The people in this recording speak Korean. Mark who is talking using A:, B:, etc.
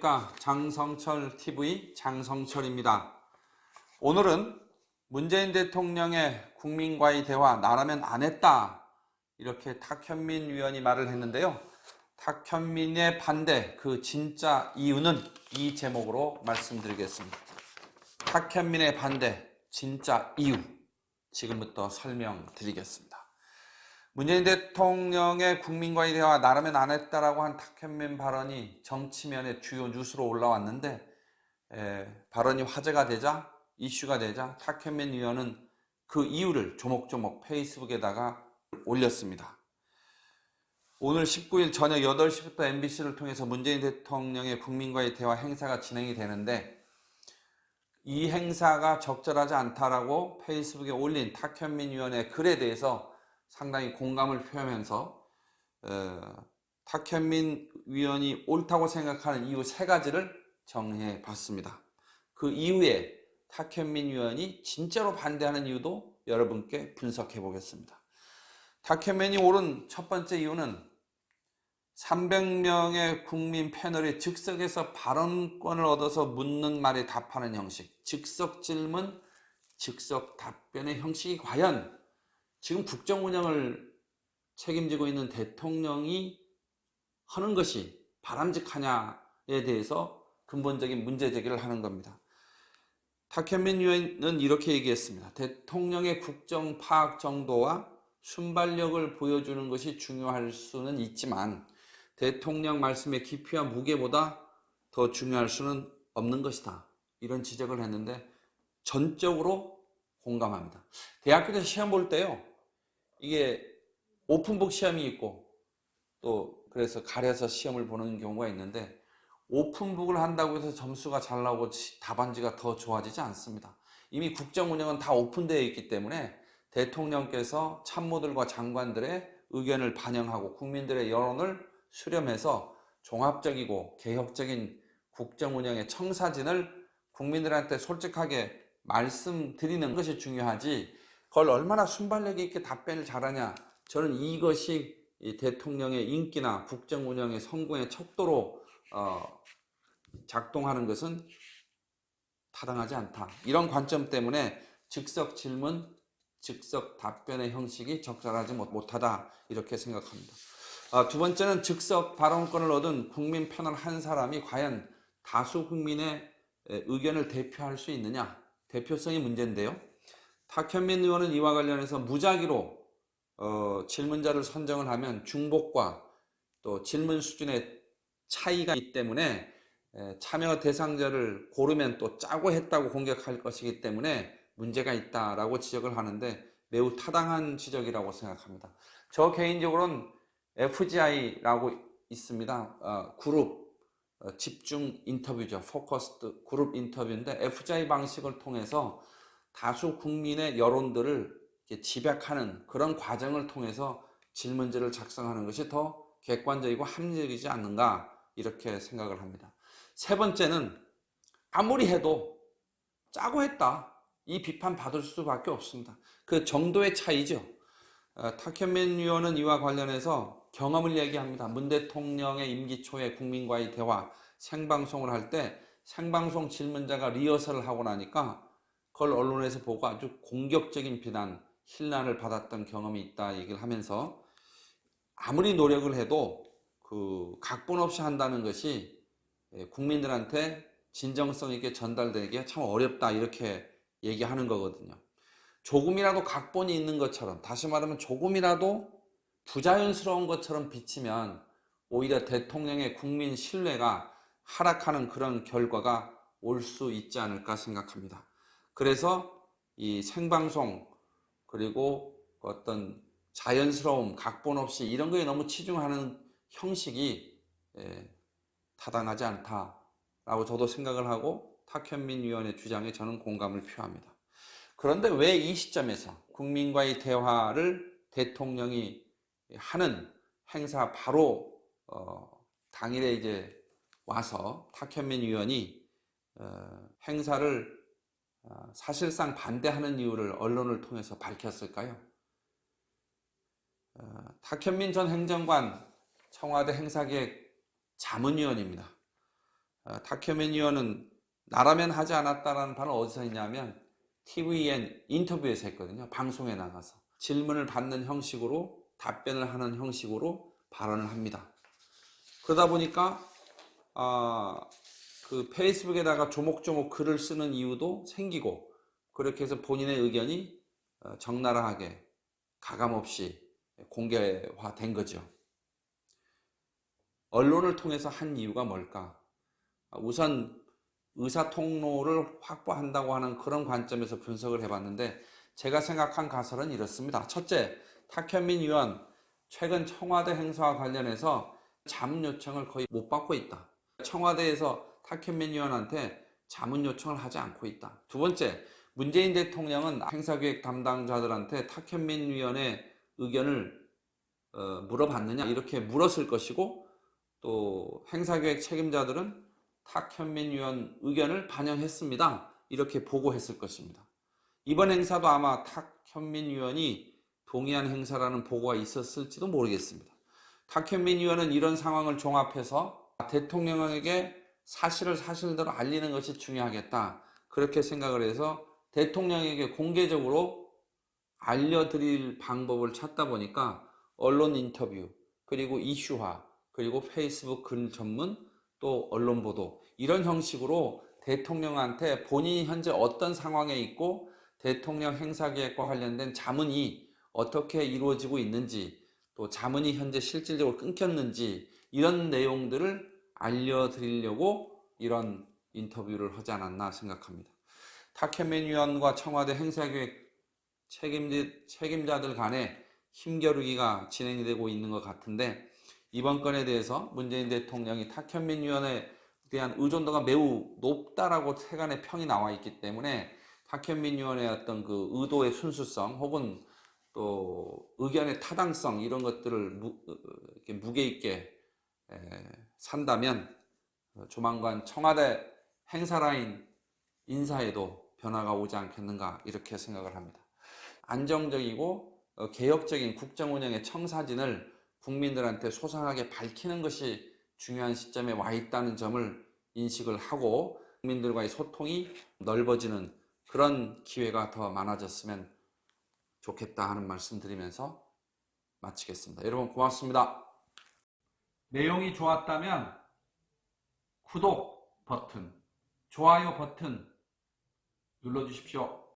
A: 안녕하십니까. 장성철 TV 장성철입니다. 오늘은 문재인 대통령의 국민과의 대화 나라면 안 했다, 이렇게 탁현민 위원이 말을 했는데요. 탁현민의 반대, 그 진짜 이유는 이 제목으로 말씀드리겠습니다. 탁현민의 반대, 진짜 이유, 지금부터 설명드리겠습니다. 문재인 대통령의 국민과의 대화 나라면 안 했다라고 한 탁현민 발언이 정치면의 주요 뉴스로 올라왔는데, 발언이 화제가 되자, 이슈가 되자 탁현민 의원은 그 이유를 조목조목 페이스북에다가 올렸습니다. 오늘 19일 저녁 8시부터 MBC를 통해서 문재인 대통령의 국민과의 대화 행사가 진행이 되는데, 이 행사가 적절하지 않다라고 페이스북에 올린 탁현민 의원의 글에 대해서 상당히 공감을 표하면서 탁현민 위원이 옳다고 생각하는 이유 3가지를 정해 봤습니다. 그 이후에 탁현민 위원이 진짜로 반대하는 이유도 여러분께 분석해 보겠습니다. 탁현민이 옳은 첫 번째 이유는 300명의 국민 패널이 즉석에서 발언권을 얻어서 묻는 말에 답하는 형식, 즉석 질문, 즉석 답변의 형식이 과연 지금 국정 운영을 책임지고 있는 대통령이 하는 것이 바람직하냐에 대해서 근본적인 문제 제기를 하는 겁니다. 탁현민 의원은 이렇게 얘기했습니다. 대통령의 국정 파악 정도와 순발력을 보여주는 것이 중요할 수는 있지만 대통령 말씀의 깊이와 무게보다 더 중요할 수는 없는 것이다, 이런 지적을 했는데 전적으로 공감합니다. 대학교 때 시험 볼 때요, 이게 오픈북 시험이 있고 또 그래서 가려서 시험을 보는 경우가 있는데, 오픈북을 한다고 해서 점수가 잘 나오고 답안지가 더 좋아지지 않습니다. 이미 국정 운영은 다 오픈되어 있기 때문에 대통령께서 참모들과 장관들의 의견을 반영하고 국민들의 여론을 수렴해서 종합적이고 개혁적인 국정 운영의 청사진을 국민들한테 솔직하게 말씀드리는 것이 중요하지, 그걸 얼마나 순발력 있게 답변을 잘하냐, 저는 이것이 대통령의 인기나 국정 운영의 성공의 척도로 작동하는 것은 타당하지 않다, 이런 관점 때문에 즉석 질문, 즉석 답변의 형식이 적절하지 못하다, 이렇게 생각합니다. 두 번째는 즉석 발언권을 얻은 국민 패널 한 사람이 과연 다수 국민의 의견을 대표할 수 있느냐, 대표성이 문제인데요. 탁현민 의원은 이와 관련해서 무작위로 질문자를 선정을 하면 중복과 또 질문 수준의 차이가 있기 때문에 참여 대상자를 고르면 또 짜고 했다고 공격할 것이기 때문에 문제가 있다라고 지적을 하는데, 매우 타당한 지적이라고 생각합니다. 저 개인적으로는 FGI라고 있습니다. 그룹 집중 인터뷰죠. 포커스드 그룹 인터뷰인데, FGI 방식을 통해서 다수 국민의 여론들을 집약하는 그런 과정을 통해서 질문지를 작성하는 것이 더 객관적이고 합리적이지 않는가, 이렇게 생각을 합니다. 세 번째는 아무리 해도 짜고 했다, 이 비판 받을 수밖에 없습니다. 그 정도의 차이죠. 탁현민 의원은 이와 관련해서 경험을 얘기합니다. 문 대통령의 임기 초에 국민과의 대화 생방송을 할 때 생방송 질문자가 리허설을 하고 나니까 그걸 언론에서 보고 아주 공격적인 비난, 힐난을 받았던 경험이 있다 얘기를 하면서, 아무리 노력을 해도 그 각본 없이 한다는 것이 국민들한테 진정성 있게 전달되기가 참 어렵다, 이렇게 얘기하는 거거든요. 조금이라도 각본이 있는 것처럼, 다시 말하면 조금이라도 부자연스러운 것처럼 비치면 오히려 대통령의 국민 신뢰가 하락하는 그런 결과가 올 수 있지 않을까 생각합니다. 그래서 이 생방송, 그리고 어떤 자연스러움, 각본 없이 이런 거에 너무 치중하는 형식이 타당하지 않다라고 저도 생각을 하고, 탁현민 위원의 주장에 저는 공감을 표합니다. 그런데 왜 이 시점에서 국민과의 대화를 대통령이 하는 행사 바로 당일에 이제 와서 탁현민 위원이 행사를 사실상 반대하는 이유를 언론을 통해서 밝혔을까요? 탁현민 전 행정관 청와대 행사기획 자문위원입니다. 탁현민 의원은 나라면 하지 않았다라는 발언을 어디서 했냐면 TVN 인터뷰에서 했거든요. 방송에 나가서 질문을 받는 형식으로 답변을 하는 형식으로 발언을 합니다. 그러다 보니까 그 페이스북에다가 조목조목 글을 쓰는 이유도 생기고, 그렇게 해서 본인의 의견이 적나라하게 가감없이 공개화된 거죠. 언론을 통해서 한 이유가 뭘까? 우선 의사 통로를 확보한다고 하는 그런 관점에서 분석을 해봤는데, 제가 생각한 가설은 이렇습니다. 첫째, 탁현민 의원 최근 청와대 행사와 관련해서 자문 요청을 거의 못 받고 있다. 청와대에서 탁현민 의원한테 자문 요청을 하지 않고 있다. 두 번째, 문재인 대통령은 행사기획 담당자들한테 탁현민 의원의 의견을 물어봤느냐 이렇게 물었을 것이고, 또 행사기획 책임자들은 탁현민 의원 의견을 반영했습니다 이렇게 보고했을 것입니다. 이번 행사도 아마 탁현민 의원이 동의한 행사라는 보고가 있었을지도 모르겠습니다. 탁현민 의원은 이런 상황을 종합해서 대통령에게 사실을 사실대로 알리는 것이 중요하겠다 그렇게 생각을 해서 대통령에게 공개적으로 알려드릴 방법을 찾다 보니까 언론 인터뷰, 그리고 이슈화, 그리고 페이스북 글 전문, 또 언론 보도, 이런 형식으로 대통령한테 본인이 현재 어떤 상황에 있고 대통령 행사 계획과 관련된 자문이 어떻게 이루어지고 있는지, 또 자문이 현재 실질적으로 끊겼는지, 이런 내용들을 알려드리려고 이런 인터뷰를 하지 않았나 생각합니다. 탁현민 의원과 청와대 행사계획 책임자들 간에 힘겨루기가 진행이 되고 있는 것 같은데, 이번 건에 대해서 문재인 대통령이 탁현민 의원에 대한 의존도가 매우 높다라고 세간의 평이 나와 있기 때문에 탁현민 의원의 어떤 그 의도의 순수성 혹은 또 의견의 타당성, 이런 것들을 이렇게 무게 있게 산다면 조만간 청와대 행사라인 인사에도 변화가 오지 않겠는가 이렇게 생각을 합니다. 안정적이고 개혁적인 국정 운영의 청사진을 국민들한테 소상하게 밝히는 것이 중요한 시점에 와 있다는 점을 인식을 하고 국민들과의 소통이 넓어지는 그런 기회가 더 많아졌으면 좋겠다 하는 말씀 드리면서 마치겠습니다. 여러분 고맙습니다. 내용이 좋았다면 구독 버튼, 좋아요 버튼 눌러주십시오.